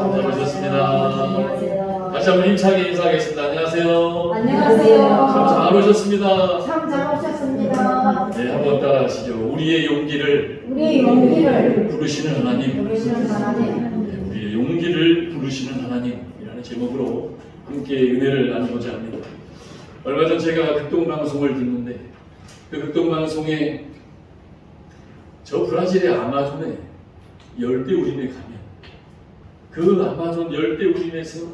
참 잘 오셨습니다. 다시 한번 힘차게 인사하겠습니다. 안녕하세요. 안녕하세요. 참 잘 오셨습니다. 참 잘 오셨습니다. 네, 한번 따라하시죠. 우리의 용기를 부르시는 하나님. 네, 우리의 용기를 부르시는 하나님이라는 제목으로 함께 은혜를 나누고자 합니다. 얼마 전 제가 극동방송을 듣는데 그 극동방송에 저 브라질의 아마존에 열대우림에 가면 그 아마존 열대우림에서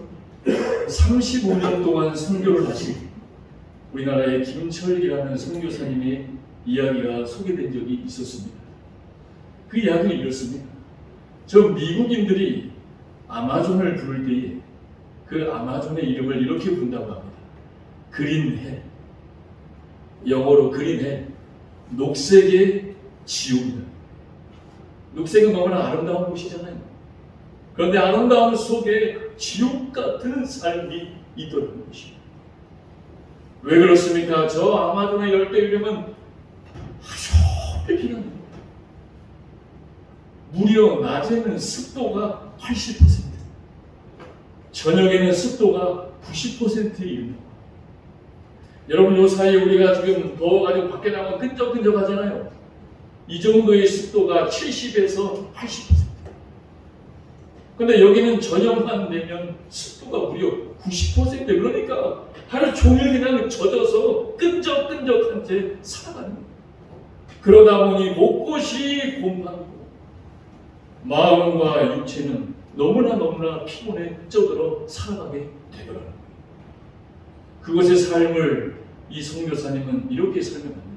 35년 동안 선교를 하신 우리나라의 김철기라는 선교사님의 이야기가 소개된 적이 있었습니다. 그 이야기는 이렇습니다. 저 미국인들이 아마존을 부를 때에 그 아마존의 이름을 이렇게 부른다고 합니다. 그린헬, 영어로 그린헬, 녹색의 지옥이다. 녹색은 너무나 아름다운 곳이잖아요. 그런데 아름다움 속에 지옥 같은 삶이 있더라는 것입니다. 왜 그렇습니까? 저 아마존의 열대우림은 아주 비가 납니다. 무려 낮에는 습도가 80%, 저녁에는 습도가 90%에 이릅니다. 여러분, 요 사이에 우리가 지금 더워가지고 밖에 나가면 끈적끈적 하잖아요. 이 정도의 습도가 70에서 80%. 근데 여기는 저녁만 되면 습도가 무려 90%. 그러니까 하루 종일 그냥 젖어서 끈적끈적한 채 살아가는 거예요. 그러다 보니 곳곳이 곰팡이고 마음과 육체는 너무나 피곤에 쪄들어 살아가게 되더라고요. 그것의 삶을 이 선교사님은 이렇게 설명합니다.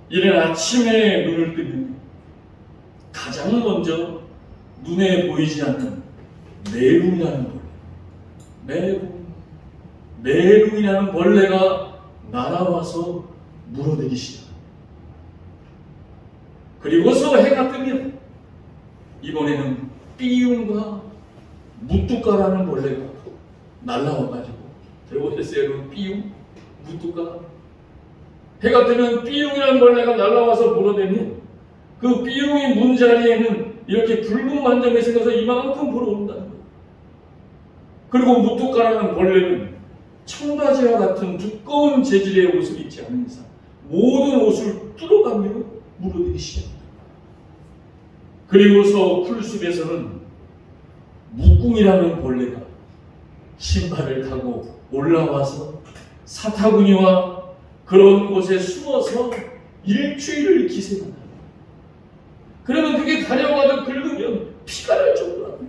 이른 아침에 눈을 뜨면 가장 먼저 눈에 보이지 않는 메lun이라는 벌레, 메lun이라는 벌레가 날아와서 물어대기 시작합니다. 그리고서 해가 뜨면 이번에는 삐용과 무뚜까라는 벌레가 날아와가지고 들어보셨어요? 삐용, 무뚜까. 해가 뜨면 삐용이라는 벌레가 날아와서 물어대면 그 삐용이 문자리에는 이렇게 붉은 반점이 생겨서 이만큼 불어온다는 거예요. 그리고 무뚜까라는 벌레는 청바지와 같은 두꺼운 재질의 옷을 입지 않는 이상 모든 옷을 뚫어가며 물어대기 시작합니다. 그리고서 풀숲에서는 묵궁이라는 벌레가 신발을 타고 올라와서 사타구니와 그런 곳에 숨어서 일주일을 기생한다. 그러면 그게 가려가도 긁으면 피가 날 정도라고.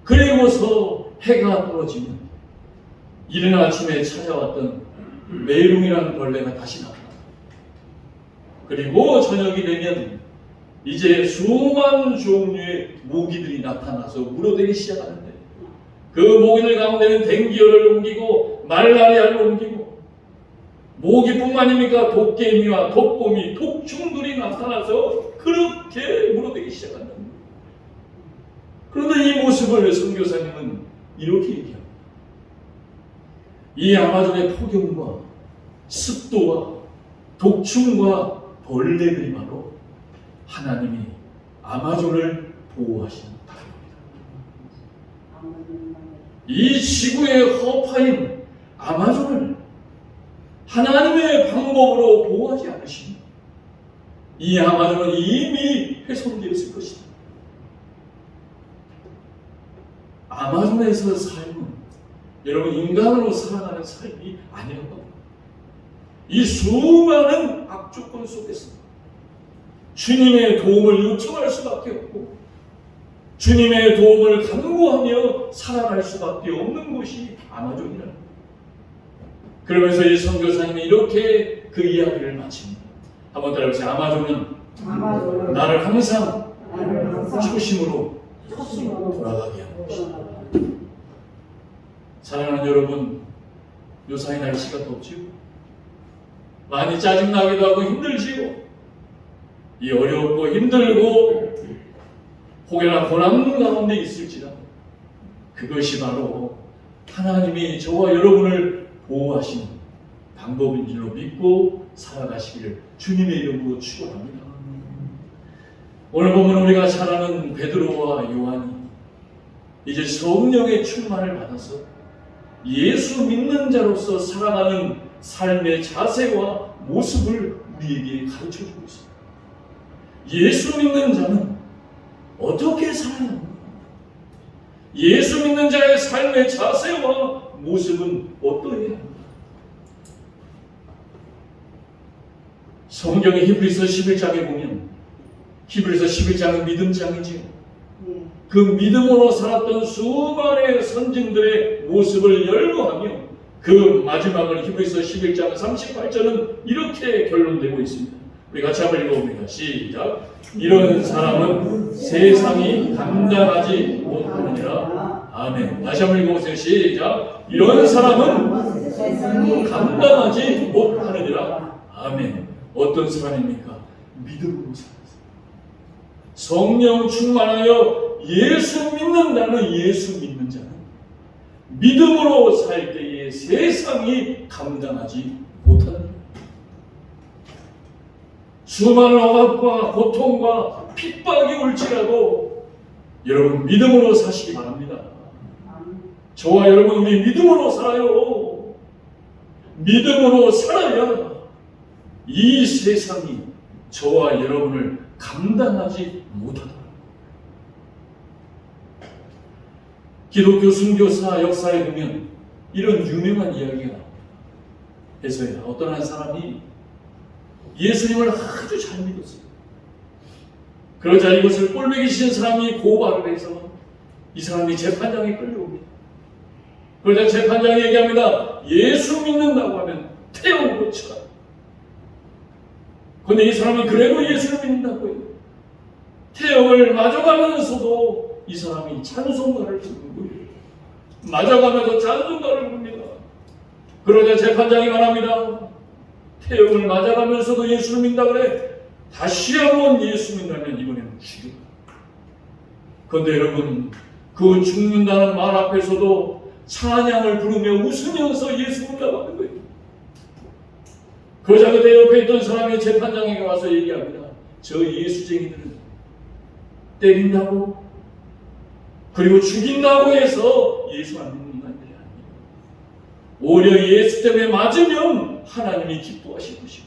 그리고서 해가 떨어지면 이른 아침에 찾아왔던 메lun이라는 벌레가 다시 나타납니다. 그리고 저녁이 되면 이제 수많은 종류의 모기들이 나타나서 물어대기 시작하는데 그 모기들 가운데는 댕기열을 옮기고 말라리아를 옮기고 모기뿐만입니까? 도깨미와 독거미, 독충들이 나타나서 그렇게 물어대기 시작한다. 그런데 이 모습을 선교사님은 이렇게 얘기합니다. 이 아마존의 폭염과 습도와 독충과 벌레들이 바로 하나님이 아마존을 보호하시는 바람입니다. 이 지구의 허파인 아마존을 하나님의 방법으로 보호하지 않으시니 이 아마존은 이미 훼손되었을 것입니다. 아마존에서 삶은 여러분 인간으로 살아가는 삶이 아니라고 합니다. 이 수많은 악조건 속에서 주님의 도움을 요청할 수밖에 없고 주님의 도움을 간구하며 살아갈 수밖에 없는 곳이 아마존이라는 거예요. 그러면서 이 선교사님이 이렇게 그 이야기를 마칩니다. 한번 따라해보세요. 아마존은 나를 항상 초심으로 돌아가게 하는 것입니다. 사랑하는 여러분, 요사이 날씨가 덥지요. 많이 짜증나기도 하고 힘들지요. 이 어렵고 힘들고 혹여나 고난 가운데 있을지라도 그것이 바로 하나님이 저와 여러분을 보호하시는 방법인 줄로 믿고 살아가시기를 주님의 이름으로 축원합니다. 오늘 보면 우리가 잘 아는 베드로와 요한이 이제 성령의 충만을 받아서 예수 믿는 자로서 살아가는 삶의 자세와 모습을 우리에게 가르쳐주고 있습니다. 예수 믿는 자는 어떻게 살아야 합니까? 예수 믿는 자의 삶의 자세와 모습은 어떠해야 합니까? 성경의 히브리서 11장에 보면 히브리서 11장은 믿음장이지요. 그 믿음으로 살았던 수많은 선진들의 모습을 열거하며 그 마지막을 히브리서 11장 38절은 이렇게 결론되고 있습니다. 우리 같이 한번 읽어봅니다. 시작. 이런 사람은 세상이 감당하지 못하느니라. 아멘. 다시 한번 읽어보세요. 시작. 이런 사람은 감당하지 못하느니라. 아멘. 어떤 사람입니까? 믿음으로 살았어요. 성령 충만하여 예수 믿는다는 예수 믿는 자는 믿음으로 살 때에 세상이 감당하지 못하는 수많은 억압과 고통과 핍박이 올지라도 여러분 믿음으로 사시기 바랍니다. 저와 여러분 우리 믿음으로 살아요. 믿음으로 살아야 이 세상이 저와 여러분을 감당하지 못하다. 기독교 순교사 역사에 보면 이런 유명한 이야기가 나옵니다. 그래서야 어떤 한 사람이 예수님을 아주 잘 믿었어요. 그러자 이것을 꼴보기 싫은 사람이 고발을 해서 이 사람이 재판장에 끌려옵니다. 그러자 재판장이 얘기합니다. 예수 믿는다고 하면 태우고 쳐라. 그런데 이 사람은 그래도 예수를 믿는다고 해요. 태형을 맞아가면서도 이 사람이 찬송가를 부르는 거예요. 맞아가면서 찬송가를 부릅니다. 그러자 재판장이 말합니다. 태형을 맞아가면서도 예수를 믿는다 그래. 다시 한번 예수 믿는다면 이번에는 죽여. 그런데 여러분 그 죽는다는 말 앞에서도 찬양을 부르며 웃으면서 예수 믿는다고 하는 거예요. 그러자 그때 옆에 있던 사람이 재판장에게 와서 얘기합니다. 저 예수쟁이들은 때린다고 그리고 죽인다고 해서 예수 안 믿는 것들이 아닙니다. 오히려 예수 때문에 맞으면 하나님이 기뻐하실 것이고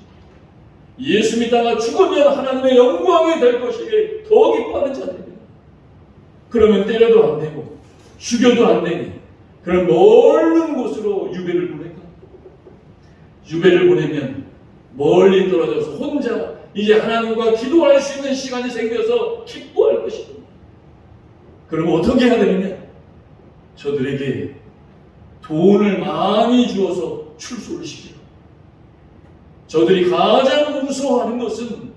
예수 믿다가 죽으면 하나님의 영광이 될 것이기에 더 기뻐하는 자들입니다. 그러면 때려도 안 되고 죽여도 안 되니 그런 멀은 곳으로 유배를 보낼까? 유배를 보내면 멀리 떨어져서 혼자 이제 하나님과 기도할 수 있는 시간이 생겨서 기뻐할 것이다. 그러면 어떻게 해야 되느냐? 저들에게 돈을 많이 주어서 출소를 시키라. 저들이 가장 무서워하는 것은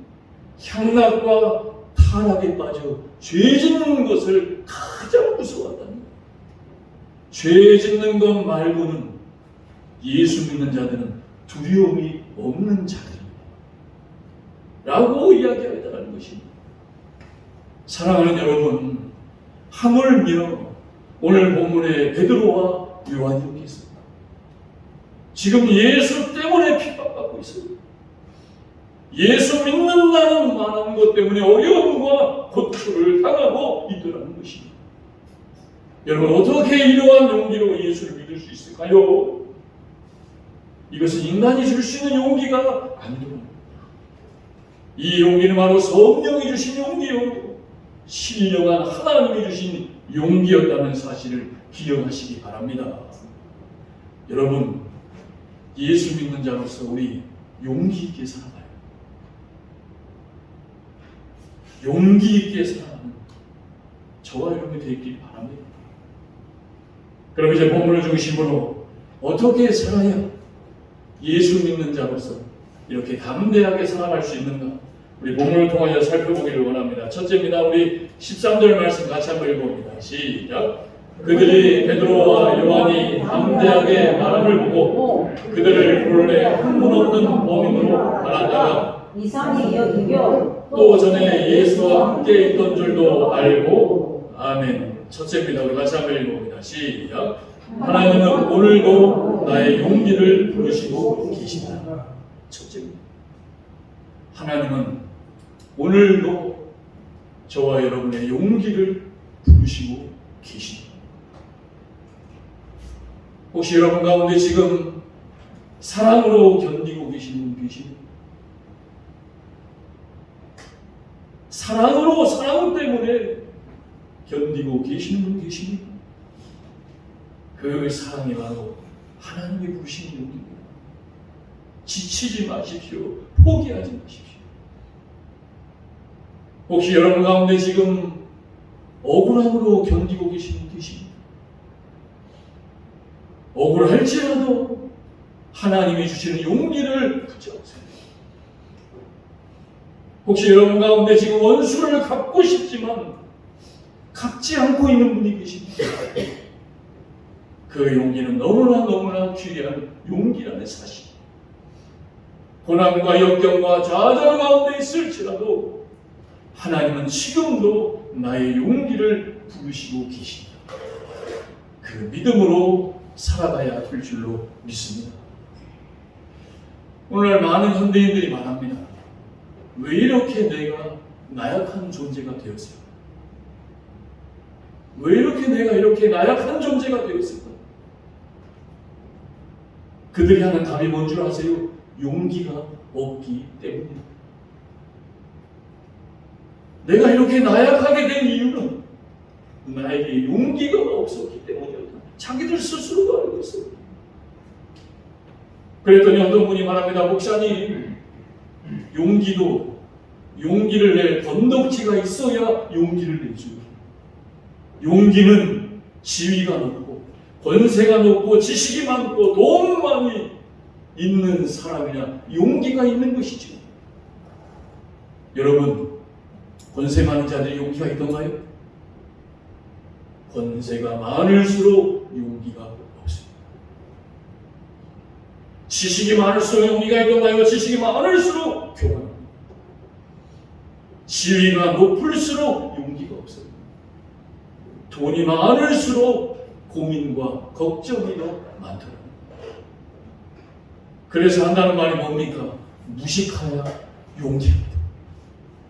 향락과 타락에 빠져 죄 짓는 것을 가장 무서워한다는 거예요. 죄 짓는 것 말고는 예수 믿는 자들은 두려움이 없는 자들입니다. 라고 이야기하겠다는 것입니다. 사랑하는 여러분, 하물며 오늘 본문에 베드로와 요한이 있습니다. 지금 예수 때문에 핍박받고 있습니다. 예수 믿는다는 말하는 것 때문에 어려움과 고초를 당하고 있더라는 것입니다. 여러분 어떻게 이러한 용기로 예수를 믿을 수 있을까요? 이것은 인간이 줄 수 있는 용기가 아니더랍니다. 이 용기는 바로 성령이 주신 용기요 신령한 하나님이 주신 용기였다는 사실을 기억하시기 바랍니다. 여러분 예수 믿는 자로서 우리 용기 있게 살아가요. 용기 있게 살아가는 저와 여러분이 되길 바랍니다. 그럼 이제 본문을 중심으로 어떻게 살아야 예수 믿는 자로서 이렇게 담대하게 살아갈 수 있는가? 우리 본문을 통하여 살펴보기를 원합니다. 첫째입니다. 우리 13절 말씀 같이 한번 읽어봅니다. 시작. 그들이 베드로와 요한이 담대하게 말함을 보고 그들을 본래 한문 없는 범인으로 말하다가 이상히 여기며 또 전에 예수와 함께 있던 줄도 알고 아멘. 첫째입니다. 우리 같이 한번 읽어봅니다. 시작. 하나님은 오늘도 나의 용기를 부르시고 계신다. 첫째입니다. 하나님은 오늘도 저와 여러분의 용기를 부르시고 계십니다. 혹시 여러분 가운데 지금 사랑으로 견디고 계시는 분 계십니까? 사랑 때문에 견디고 계시는 분 계십니까? 그 사랑이 바로 하나님이 부르신 용기입니다. 지치지 마십시오. 포기하지 마십시오. 혹시 여러분 가운데 지금 억울함으로 견디고 계시는 분 계십니까? 억울할지라도 하나님이 주시는 용기를 붙잡으세요. 혹시 여러분 가운데 지금 원수를 갚고 싶지만 갚지 않고 있는 분이 계십니까? 그 용기는 너무나 귀한 용기라는 사실. 고난과 역경과 좌절 가운데 있을지라도 하나님은 지금도 나의 용기를 부르시고 계십니다. 그 믿음으로 살아가야 될 줄로 믿습니다. 오늘 많은 현대인들이 말합니다. 왜 이렇게 내가 나약한 존재가 되었을까? 왜 이렇게 내가 이렇게 나약한 존재가 되었을까? 그들이 하는 답이 뭔 줄 아세요? 용기가 없기 때문입니다. 내가 이렇게 나약하게 된 이유는 나에게 용기가 없었기 때문이었다. 자기들 스스로도 알고 있어요. 그랬더니 어떤 분이 말합니다. 목사님, 용기를 낼 건덕지가 있어야 용기를 내죠. 용기는 지위가 높고 권세가 높고 지식이 많고 돈 많이 있는 사람이나 용기가 있는 것이죠. 여러분, 권세 많은 자들이 용기가 있던가요? 권세가 많을수록 용기가 없습니다. 지식이 많을수록 용기가 있던가요? 지식이 많을수록 교만합니다. 지위가 높을수록 용기가 없어요. 돈이 많을수록 고민과 걱정이 더 많더라고요. 그래서 한다는 말이 뭡니까? 무식하야 용기입니다.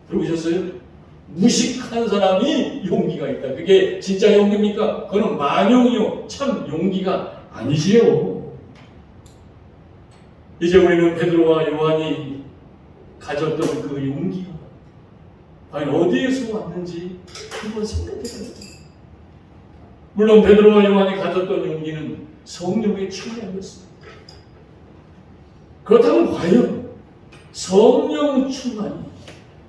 들어보셨어요? 무식한 사람이 용기가 있다. 그게 진짜 용기입니까? 그건 만용이요. 참 용기가 아니지요. 이제 우리는 베드로와 요한이 가졌던 그 용기가 과연 어디에서 왔는지 한번 생각해봅니다. 물론 베드로와 요한이 가졌던 용기는 성령의 충만이었습니다. 그렇다면 과연 성령 충만이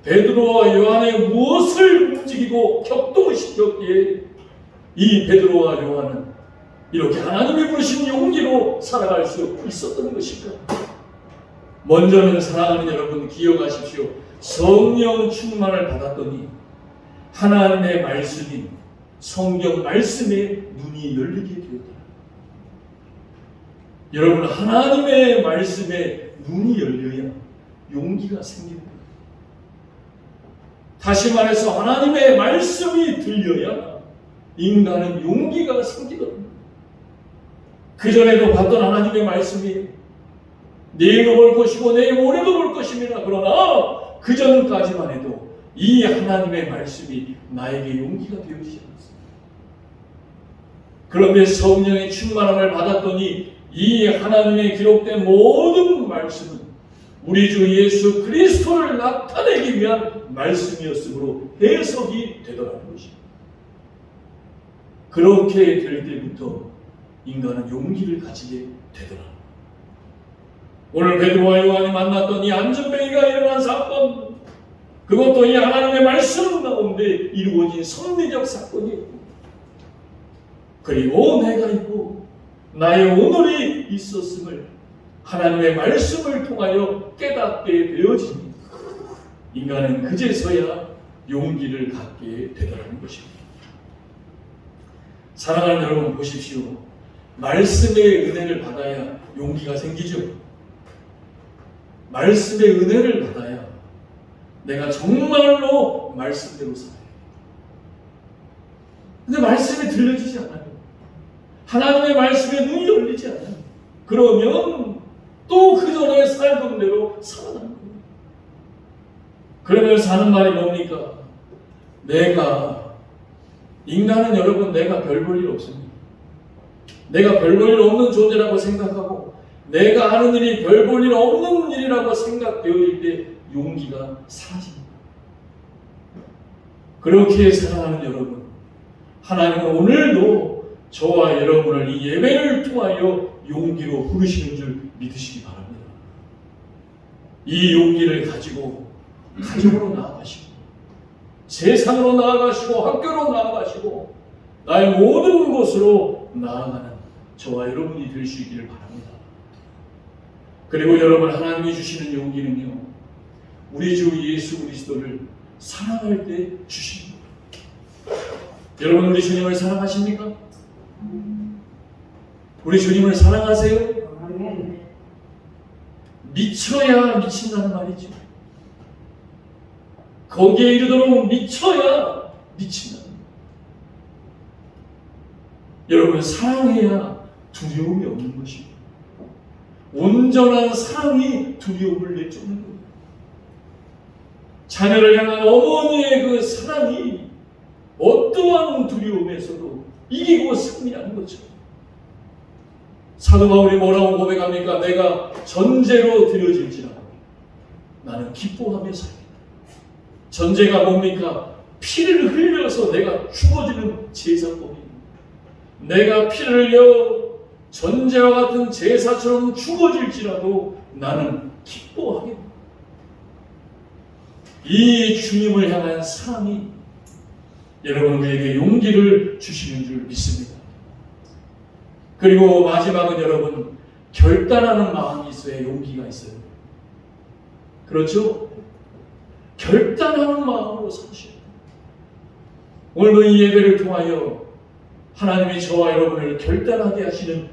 베드로와 요한의 무엇을 움직이고 격동시켰기에 이 베드로와 요한은 이렇게 하나님이 부르신 용기로 살아갈 수 있었던 것일까? 먼저는 사랑하는 여러분 기억하십시오. 성령 충만을 받았더니 하나님의 말씀이 성경 말씀에 눈이 열리게 되었다. 여러분, 하나님의 말씀에 눈이 열려야 용기가 생깁니다. 다시 말해서 하나님의 말씀이 들려야 인간은 용기가 생기거든요. 그전에도 봤던 하나님의 말씀이 내일도 볼 것이고 내일 모레도 볼 것입니다. 그러나 그전까지만 해도 이 하나님의 말씀이 나에게 용기가 되어지지 않았습니다. 그런데 성령의 충만함을 받았더니 이 하나님의 기록된 모든 말씀은 우리 주 예수 그리스도를 나타내기 위한 말씀이었으므로 해석이 되더라는 것입니다. 그렇게 될 때부터 인간은 용기를 가지게 되더라. 오늘 베드로와 요한이 만났던 이 안전뱅이가 일어난 사건, 그것도 이 하나님의 말씀 가운데 이루어진 섭리적 사건이에요. 그리고 내가 있고 나의 오늘이 있었음을 하나님의 말씀을 통하여 깨닫게 되어지니 인간은 그제서야 용기를 갖게 되더라는 것입니다. 사랑하는 여러분 보십시오. 말씀의 은혜를 받아야 용기가 생기죠. 말씀의 은혜를 받아야 내가 정말로 말씀대로 살아요. 근데 말씀이 들려지지 않아요. 하나님의 말씀에 눈이 열리지 않아요. 그러면 또 그전에 살던 대로 살아가는 거예요. 그러면서 하는 말이 뭡니까? 인간은 여러분 내가 별 볼 일 없습니다. 내가 별 볼 일 없는 존재라고 생각하고 내가 하는 일이 별 볼 일 없는 일이라고 생각되어질 때 용기가 사라집니다. 그렇게 살아가는 여러분, 하나님은 오늘도 저와 여러분을 이 예배를 통하여 용기로 부르시는 줄 믿으시기 바랍니다. 이 용기를 가지고 가정으로 나아가시고 세상으로 나아가시고 학교로 나아가시고 나의 모든 곳으로 나아가는 저와 여러분이 될 수 있기를 바랍니다. 그리고 여러분, 하나님이 주시는 용기는요, 우리 주 예수 그리스도를 사랑할 때 주십니다. 여러분, 우리 주님을 사랑하십니까? 우리 주님을 사랑하세요? 미쳐야 미친다는 말이죠. 거기에 이르도록 미쳐야 미친다. 여러분, 사랑해야 두려움이 없는 것입니다. 온전한 사랑이 두려움을 내쫓는 거예요. 자녀를 향한 어머니의 그 사랑이 어떠한 두려움에서도 이기고 승리하는 거죠. 사도 바울이 뭐라고 고백합니까? 내가 전제로 드려질지라도 나는 기뻐하며 살겠다. 전제가 뭡니까? 피를 흘려서 내가 죽어지는 제사법입니다. 내가 피를 흘려 전제와 같은 제사처럼 죽어질지라도 나는 기뻐하겠다. 이 주님을 향한 사랑이 여러분 우리에게 용기를 주시는 줄 믿습니다. 그리고 마지막은 여러분, 결단하는 마음이 있어야 용기가 있어요. 그렇죠? 결단하는 마음으로 사셔야 돼요. 오늘도 이 예배를 통하여 하나님이 저와 여러분을 결단하게 하시는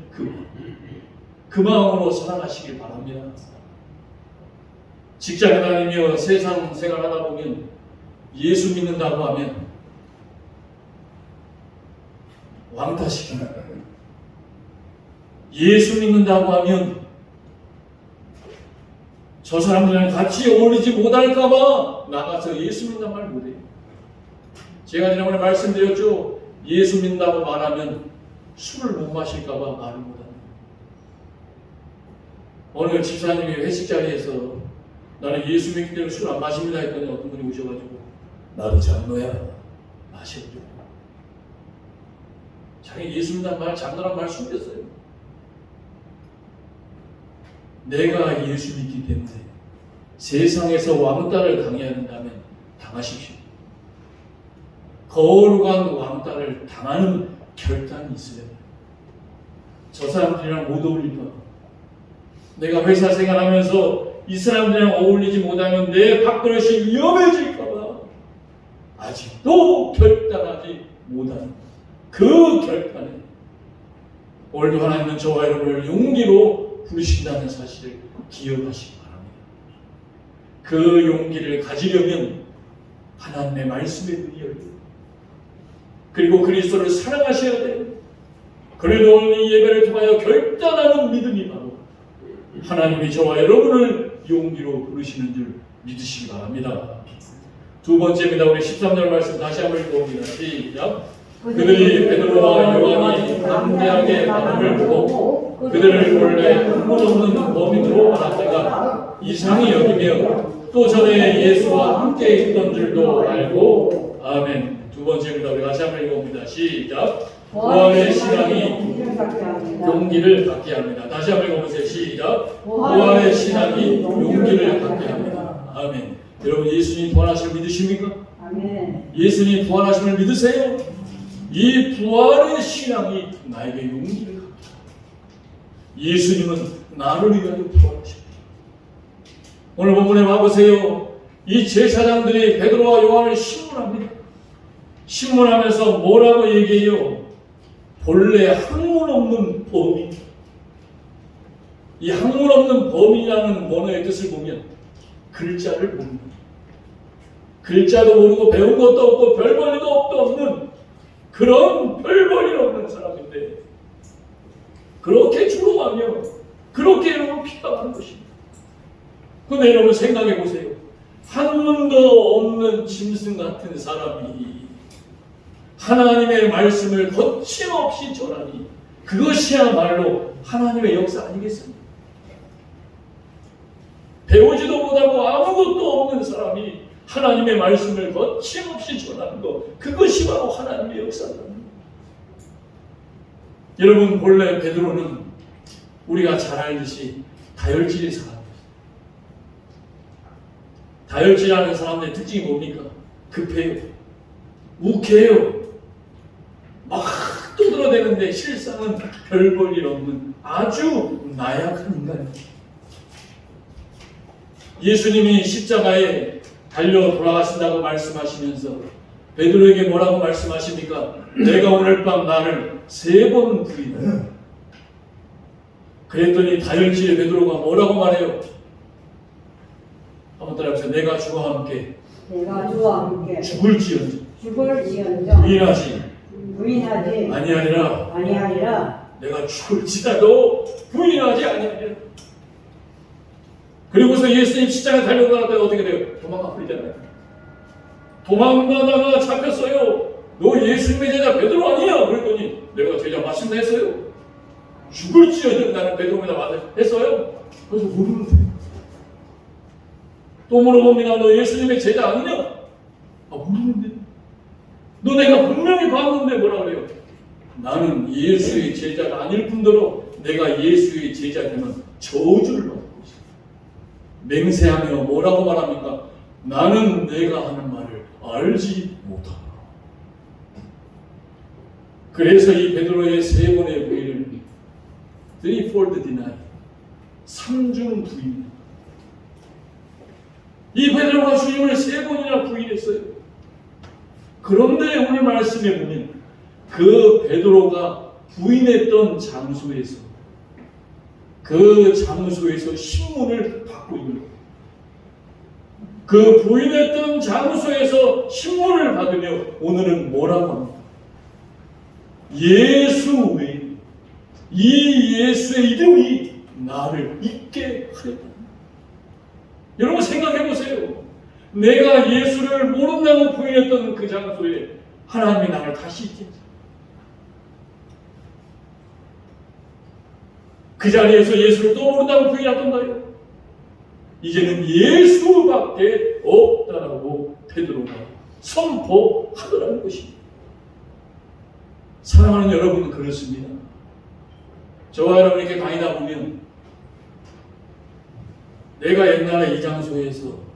그 마음으로 살아가시길 바랍니다. 직장에 다니며 세상 생활하다 보면 예수 믿는다고 하면 왕따시킵니다. 예수 믿는다고 하면 저 사람들이랑 같이 어울리지 못할까봐 나가서 예수 믿는다는 말 못해요. 제가 지난번에 말씀드렸죠. 예수 믿는다고 말하면 술을 못 마실까봐 말을 못합니다. 어느 집사님이 회식 자리에서 나는 예수 믿기 때문에 술 안 마십니다 했더니 어떤 분이 오셔가지고 나도 장로야 마셔보려. 자기 예수 믿는다는 말, 장로란 말 숨겼어요. 내가 예수 믿기 때문에 세상에서 왕따를 당해야 된다면 당하십시오. 거룩한 왕따를 당하는 결단이 있어야 돼요. 저 사람들이랑 못 어울릴까? 내가 회사 생활하면서 이 사람들이랑 어울리지 못하면 내 밥그릇이 위험해질까봐 아직도 결단하지 못하는 그 결단에 오늘도 하나님은 저와 여러분을 용기로 부르신다는 사실을 기억하시기 바랍니다. 그 용기를 가지려면 하나님의 말씀에 눈이 열리고 그리고 그리스도를 사랑하셔야 돼요. 그래도 오늘 이 예배를 통하여 결단하는 믿음이 바로 하나님이 저와 여러분을 용기로 부르시는 줄 믿으시기 바랍니다. 두 번째입니다. 우리 13절 말씀 다시 한번 읽어봅니다. 시작. 그들이 베드로와 요한이 담대하게 말함을 보고 그들을 본래 한문 없는 범인으로 알았다가 이상히 여기며 또 전에 예수와 함께 있던 줄도 알고 아멘. 두 번째입니다. 우리 다시 한번 읽어봅니다. 시작. 부활의 신앙이 용기를 갖게 합니다. 다시 한번 읽어보세요. 시작. 부활의 신앙이 용기를 갖게 합니다. 아멘. 여러분, 예수님 부활하심을 믿으십니까? 아멘. 예수님 부활하심을 믿으세요? 이 부활의 신앙이 나에게 용기를 갖게 합니다. 예수님은 나를 위하여 부활하십니다. 오늘 본문에 봐보세요. 이 제사장들이 베드로와 요한을 신문합니다. 신문하면서 뭐라고 얘기해요? 본래 학문 없는 범인. 이 학문 없는 범인이라는 언어의 뜻을 보면 글자를 모릅니다. 글자도 모르고 배운 것도 없고 별 볼일도 없는 그런 별 볼일 없는 사람인데 그렇게 조롱하며 그렇게 여러분 핍박하는 것입니다. 그런데 여러분 생각해 보세요. 학문도 없는 짐승 같은 사람이 하나님의 말씀을 거침없이 전하니 그것이야말로 하나님의 역사 아니겠습니까? 배우지도 못하고 아무것도 없는 사람이 하나님의 말씀을 거침없이 전하는 것, 그것이 바로 하나님의 역사다. 여러분, 본래 베드로는 우리가 잘 알듯이 다혈질의 사람이었어요. 다혈질하는 사람의 특징이 뭡니까? 급해요. 욱해요. 막 떠들어대는데 실상은 별 볼 일 없는 아주 나약한 인간입니다. 예수님이 십자가에 달려 돌아가신다고 말씀하시면서 베드로에게 뭐라고 말씀하십니까? 내가 오늘 밤 나를 3번 부인한다. 그랬더니 다혈질의 베드로가 뭐라고 말해요? 한번 따라해보세요. 내가 주와 함께 죽을지언정 부인하지 아니하리라. 내가 죽을지라도 부인하지 아니하리라. 그리고서 예수님 십자가에 달려가다가 어떻게 돼요? 도망가 버리잖아요. 도망가다가 잡혔어요. 너 예수님의 제자 베드로 아니야? 그랬더니 내가 제자 맞습니다 했어요. 죽을지어도 나는 베드로입니다 맞아 했어요. 그래서 모르는데 또 물어봅니다. 너 예수님의 제자 아니냐? 아 모르는데. 너 내가 분명히 봤는데 뭐라 그래요? 나는 예수의 제자가 아닐 뿐더러 내가 예수의 제자 되면 저주를 받을 것이다. 맹세하며 뭐라고 말합니까? 나는 내가 하는 말을 알지 못하노라. 그래서 이 베드로의 3번의 부인을 threefold deny, 3중 부인. 이 베드로가 주님을 3번이나 부인했어요. 그런데 오늘 말씀에 보면 그 베드로가 부인했던 장소에서 그 장소에서 신문을 받고 있는 거예요. 그 부인했던 장소에서 신문을 받으며 오늘은 뭐라고 합니까? 예수 외에 이 예수의 이름이 나를 잊게 하였다. 여러분 생각해 보세요. 내가 예수를 모른다고 부인했던 그 장소에 하나님이 나를 다시 잊게 했어요. 그 자리에서 예수를 또 모른다고 부인하던가요? 이제는 예수밖에 없다라고 베드로가 선포하더라는 것입니다. 사랑하는 여러분, 그렇습니다. 저와 여러분이 이렇게 다니다 보면 내가 옛날에 이 장소에서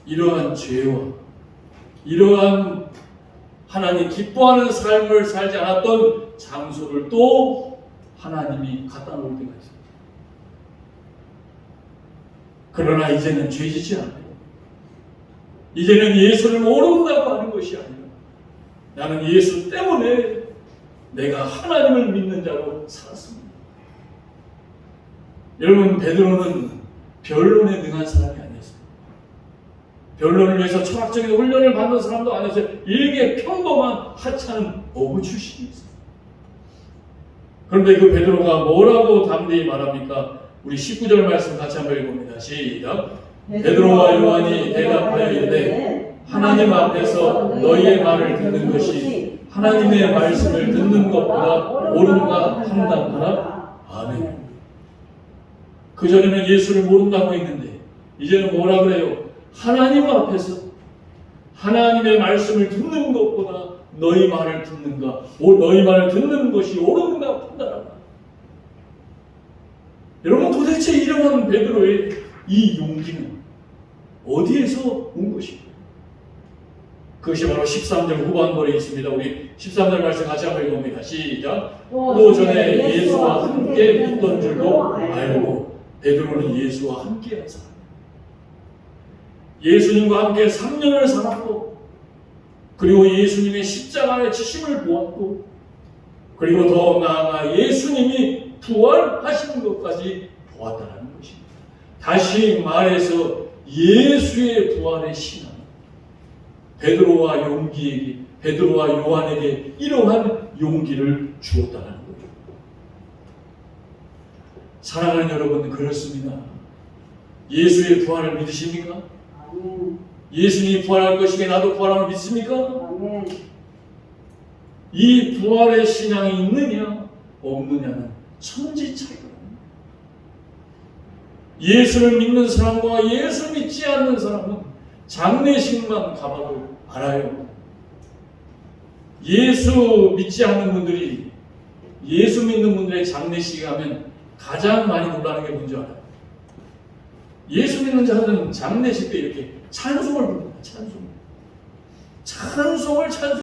이러한 죄와 이러한 하나님 기뻐하는 삶을 살지 않았던 장소를 또 하나님이 갖다 놓을 때가 있습니다. 그러나 이제는 죄지지 않아요. 이제는 예수를 모른다고 하는 것이 아니라 나는 예수 때문에 내가 하나님을 믿는 자로 살았습니다. 여러분, 베드로는 변론에 능한 사람이 아니었어요. 변론을 위해서 철학적인 훈련을 받는 사람도 아니었어요. 일개 평범한 하찮은 어부 출신이었어요. 그런데 그 베드로가 뭐라고 담대히 말합니까? 우리 19절 말씀 같이 한번 읽어봅니다. 시작. 베드로와 요한이 대답하여 이르되 하나님 앞에서 너희의 말을 듣는 것이 하나님의 말씀을 듣는 것보다 옳은가 판단하라. 아멘. 그전에는 예수를 모른다고 했는데 이제는 뭐라 그래요? 하나님 앞에서 하나님의 말씀을 듣는 것보다 너희 말을 듣는가, 너희 말을 듣는 것이 옳은가 판단하라. 여러분, 도대체 이러한 베드로의 이 용기는 어디에서 온 것입니까? 그것이 바로 13절 후반부에 있습니다. 우리 13절 말씀 같이 한번 읽어봅니다. 시작. 또 전에 예수와 함께 있던 줄도 알고. 베드로는 예수와 함께한 사람. 예수님과 함께 3년을 살았고, 그리고 예수님의 십자가의 지심을 보았고, 그리고 더 나아가 예수님이 부활하시는 것까지 보았다는 것입니다. 다시 말해서 예수의 부활의 신앙, 베드로와 요한에게 이러한 용기를 주었다는 거예요. 사랑하는 여러분, 그렇습니다. 예수의 부활을 믿으십니까? 아멘. 예수님이 부활할 것이기에 나도 부활함을 믿습니까? 아멘. 이 부활의 신앙이 있느냐, 없느냐는 천지 차이가 납니다. 예수를 믿는 사람과 예수 믿지 않는 사람은 장례식만 가봐도 알아요. 예수 믿지 않는 분들이 예수 믿는 분들의 장례식 가면 가장 많이 놀라는 게 뭔지 알아요? 예수 믿는 자들은 장례식 때 이렇게 찬송을 부릅니다. 찬송을 찬송.